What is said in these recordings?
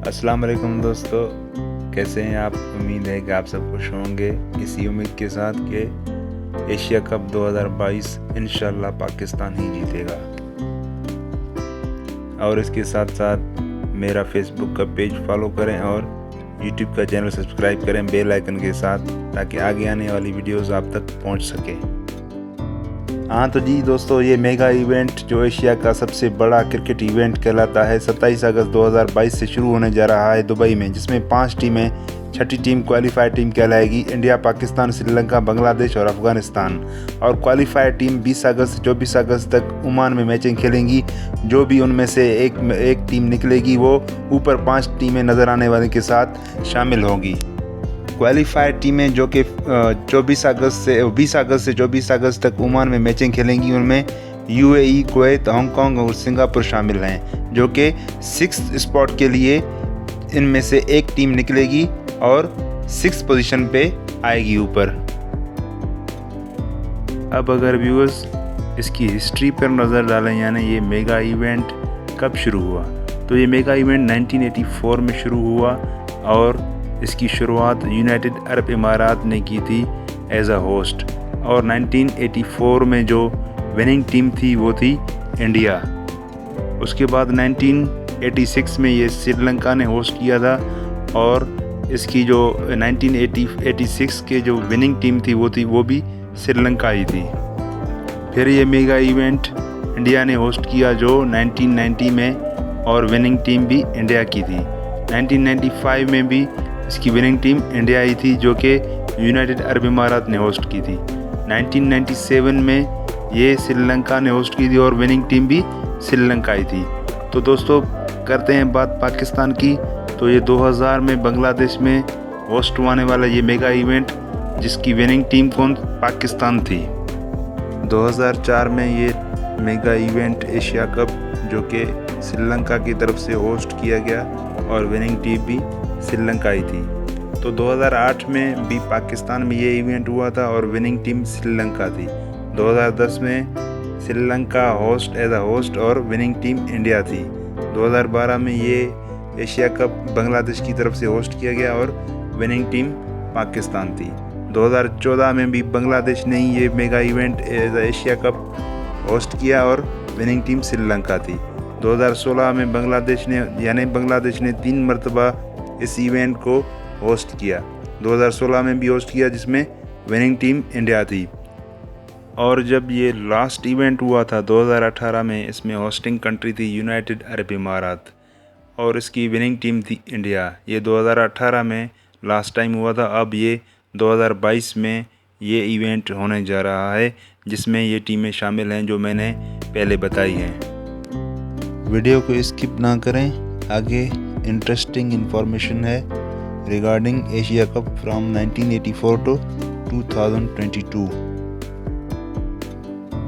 अस्सलाम वालेकुम दोस्तों, कैसे हैं आप। उम्मीद है कि आप सब खुश होंगे। इसी उम्मीद के साथ कि एशिया कप 2022 इंशाल्लाह पाकिस्तान ही जीतेगा। और इसके साथ साथ मेरा फेसबुक का पेज फॉलो करें और यूट्यूब का चैनल सब्सक्राइब करें बेल आइकन के साथ, ताकि आगे आने वाली वीडियोस आप तक पहुंच सके। हाँ तो जी दोस्तों, ये मेगा इवेंट जो एशिया का सबसे बड़ा क्रिकेट इवेंट कहलाता है 27 अगस्त 2022 से शुरू होने जा रहा है दुबई में, जिसमें 5 टीमें, छठी टीम क्वालिफायर टीम कहलाएगी। इंडिया, पाकिस्तान, श्रीलंका, बांग्लादेश और अफगानिस्तान। और क्वालिफायर टीम 20 अगस्त से 24 अगस्त तक ओमान में मैचें खेलेंगी। जो भी उनमें से एक टीम निकलेगी वो ऊपर 5 टीमें नज़र आने वाले के साथ शामिल होंगी। क्वालिफायर टीमें जो कि 20 अगस्त से 24 अगस्त तक ओमान में मैचें खेलेंगी, उनमें यूएई, कुवैत, हांगकांग और सिंगापुर शामिल हैं, जो कि 6th स्पॉट के लिए इनमें से एक टीम निकलेगी और 6th पोजीशन पे आएगी ऊपर। अब अगर व्यूअर्स इसकी हिस्ट्री पर नज़र डालें, यानी ये मेगा इवेंट कब शुरू हुआ, तो ये मेगा इवेंट 1984 में शुरू हुआ और इसकी शुरुआत यूनाइटेड अरब इमारात ने की थी एज अ होस्ट। और 1984 में जो विनिंग टीम थी वो थी इंडिया। उसके बाद 1986 में ये श्रीलंका ने होस्ट किया था और इसकी जो 1986 के जो विनिंग टीम थी वो भी श्रीलंका ही थी। फिर ये मेगा इवेंट इंडिया ने होस्ट किया जो 1990 में, और विनिंग टीम भी इंडिया की थी। 1995 में भी इसकी विनिंग टीम इंडिया ही थी, जो कि यूनाइटेड अरब इमारात ने होस्ट की थी। 1997 में ये श्रीलंका ने होस्ट की थी और विनिंग टीम भी श्रीलंका ही थी। तो दोस्तों करते हैं बात पाकिस्तान की, तो ये 2000 में बांग्लादेश में होस्ट होने वाला ये मेगा इवेंट, जिसकी विनिंग टीम पाकिस्तान थी। 2004 में ये मेगा इवेंट एशिया कप, जो कि श्रीलंका की तरफ से होस्ट किया गया और विनिंग टीम भी श्रीलंका ही थी। तो 2008 में भी पाकिस्तान में ये इवेंट हुआ था और विनिंग टीम श्रीलंका थी। 2010 में Sri Lanka host as a host और विनिंग टीम इंडिया थी। 2012 में ये एशिया कप बांग्लादेश की तरफ से होस्ट किया गया और विनिंग टीम पाकिस्तान थी। 2014 में भी बांग्लादेश ने ही ये mega event as a Asia cup host किया और विनिंग टीम श्रीलंका थी। 2016 में बांग्लादेश ने 3 मरतबा इस इवेंट को होस्ट किया। 2016 में भी होस्ट किया, जिसमें विनिंग टीम इंडिया थी। और जब ये लास्ट इवेंट हुआ था 2018 में, इसमें होस्टिंग कंट्री थी यूनाइटेड अरब इमारात और इसकी विनिंग टीम थी इंडिया। ये 2018 में लास्ट टाइम हुआ था। अब ये 2022 में ये इवेंट होने जा रहा है, जिसमें ये टीमें शामिल हैं जो मैंने पहले बताई हैं। वीडियो को स्किप ना करें, आगे इंटरेस्टिंग इन्फॉर्मेशन है regarding Asia cup from 1984 to 2022।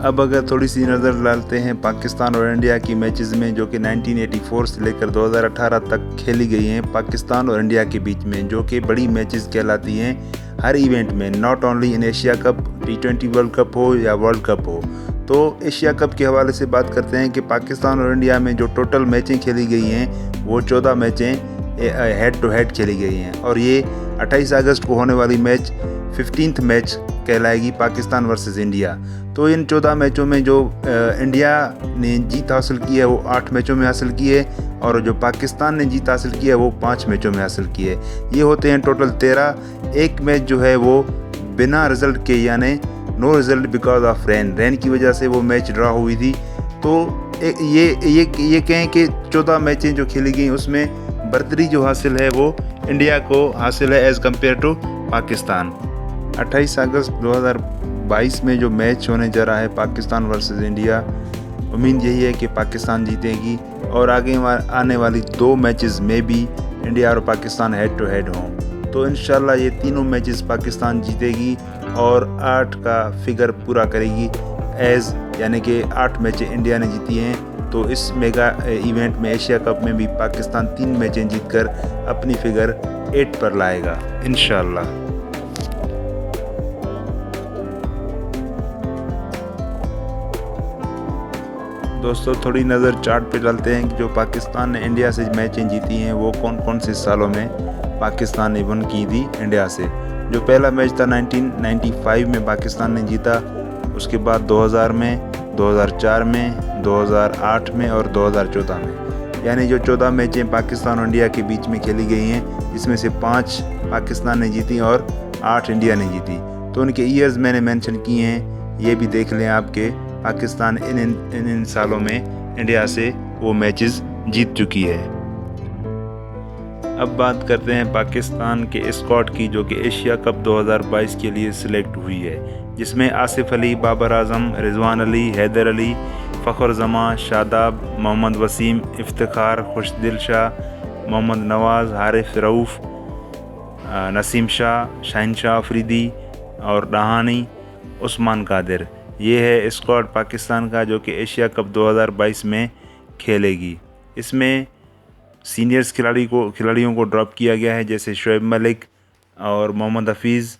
अब अगर थोड़ी सी नज़र डालते हैं पाकिस्तान और इंडिया की मैचेस में, जो कि 1984 से लेकर 2018 तक खेली गई हैं पाकिस्तान और इंडिया के बीच में, जो कि बड़ी मैचेस कहलाती हैं हर इवेंट में, not only in Asia cup, T20 world cup हो या वर्ल्ड कप हो। तो एशिया कप के हवाले से बात करते हैं कि पाकिस्तान और इंडिया में जो टोटल मैचें खेली गई हैं वो 14 मैचें हेड टू हेड खेली गई हैं। और ये 28 अगस्त को होने वाली मैच 15th मैच कहलाएगी, पाकिस्तान वर्सेस इंडिया। तो इन 14 मैचों में जो इंडिया ने जीत हासिल की है वो 8 मैचों में हासिल की है, और जो पाकिस्तान ने जीत हासिल की है वो 5 मैचों में हासिल की है। ये होते हैं टोटल 13। एक मैच जो है वो बिना रिजल्ट के, यानी no result because of rain की वजह से वो मैच ड्रा हुई थी। तो ये कहें कि 14 मैचें जो खेली गई उसमें बर्तरी जो हासिल है वो इंडिया को हासिल है एज़ कम्पेयर टू पाकिस्तान। 28 अगस्त 2022 में जो मैच होने जा रहा है पाकिस्तान वर्सेस इंडिया, उम्मीद यही है कि पाकिस्तान जीतेगी और आगे आने वाली 2 मैचेस में भी इंडिया और पाकिस्तान हेड टू हेड हों। तो इंशाल्लाह ये तीनों मैचेस पाकिस्तान जीतेगी और 8 का फिगर पूरा करेगी यानी कि 8 मैचें इंडिया ने जीती हैं। तो इस मेगा इवेंट में एशिया कप में भी पाकिस्तान 3 मैचें जीतकर अपनी फिगर 8 पर लाएगा इंशाल्लाह। दोस्तों थोड़ी नज़र चार्ट पे डालते हैं कि जो पाकिस्तान ने इंडिया से मैचें जीती हैं वो कौन कौन से सालों में पाकिस्तान ने वन की थी इंडिया से। जो पहला मैच था 1995 में पाकिस्तान ने जीता, उसके बाद 2000 में, 2004 में, 2008 में और 2014 में, यानी जो 14 मैचें पाकिस्तान और इंडिया के बीच में खेली गई हैं, जिसमें से 5 पाकिस्तान ने जीती और 8 इंडिया ने जीती। तो उनके ईयर्स मैंने मेंशन किए हैं, ये भी देख लें आपके पाकिस्तान इन सालों में इंडिया से वो मैचेस जीत चुकी है। अब बात करते हैं पाकिस्तान के स्क्वाड की, जो कि एशिया कप 2022 के लिए सिलेक्ट हुई है, जिसमें आसिफ अली, बाबर आजम, रिजवान अली, हैदर अली, फ़खर जमा, शादाब, मोहम्मद वसीम, इफ्तिखार, खुशदिल शाह, मोहम्मद नवाज़, हारिस रऊफ़, नसीम शाह, शाहीन शाह अफरीदी और रहानी, उस्मान कादिर। ये है स्क्वाड पाकिस्तान का जो कि एशिया कप 2022 में खेलेगी। इसमें सीनियर्स खिलाड़ियों को ड्रॉप किया गया है, जैसे शोएब मलिक और मोहम्मद हफीज़,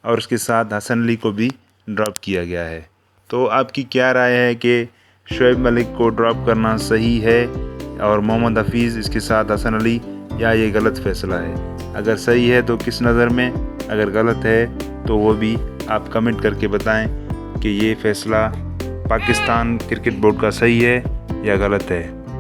और उसके साथ हसन अली को भी ड्रॉप किया गया है। तो आपकी क्या राय है कि शोएब मलिक को ड्रॉप करना सही है और मोहम्मद हफीज़ इसके साथ हसन अली, या ये गलत फ़ैसला है? अगर सही है तो किस नज़र में, अगर गलत है तो वो भी आप कमेंट करके बताएं कि ये फ़ैसला पाकिस्तान क्रिकेट बोर्ड का सही है या गलत है।